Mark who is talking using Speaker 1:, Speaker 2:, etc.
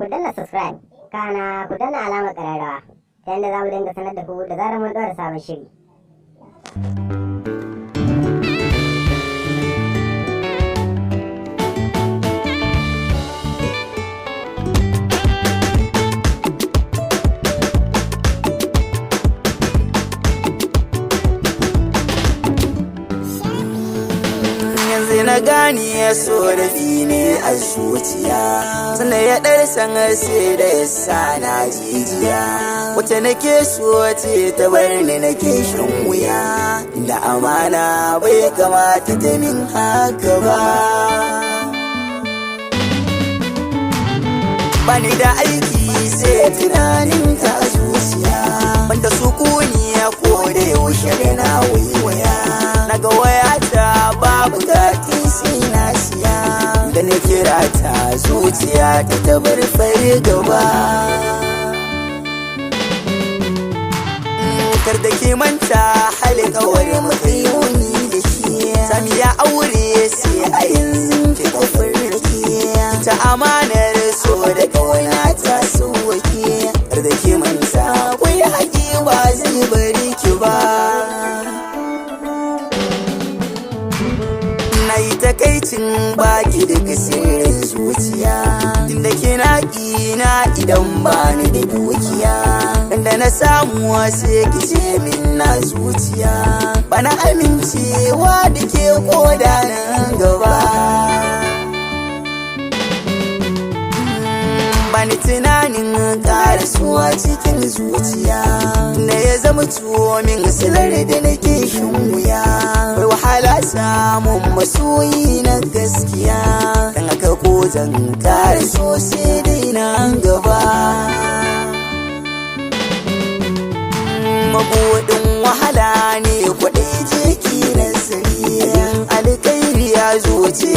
Speaker 1: ku danna subscribe, kana ku danna alamar ƙararrawa ta yadda za mu dinga sanar da ku da zarar mun ɗora sabon shiri.
Speaker 2: Na gani ya so da ne a zuciya sannan ya ɗarsan sai da ya sa na jijiya wata nake so ce ta bar ni nake shan wuya da amana bai kamata ta min haka ba. Bani da aiki sai tunanin ta zuciya banda sukuni ya ko da yaushe da na waiwaya naga wayata babu kati sai na siya da na kira ta zuciya ta tabar fari gaba. Kar da ke manta hali kawai matsayoni da shi sami ya aure sai a yanzu ki kafarki ta amanar so da kawana ta sauwake. Kar da ke manta akwai haƙi ba zai bari ki ba. Na yi takaicin baki da kasirin zuciya tunda ke na idan ba ni da dukiya da na samu sai ki ce min na zuciya bana amincewa da ke koda nan gaba. Bani tunanin karasuwa cikin zuciya da ya zama tuwo min silar da nake shan wuya bai wahala samun masoyi na gaskiya dan aka ko zan karaso sai dai nan gaba. Mabuɗin wahala ne kwaɗai jiki na sani alkairi ya zo ce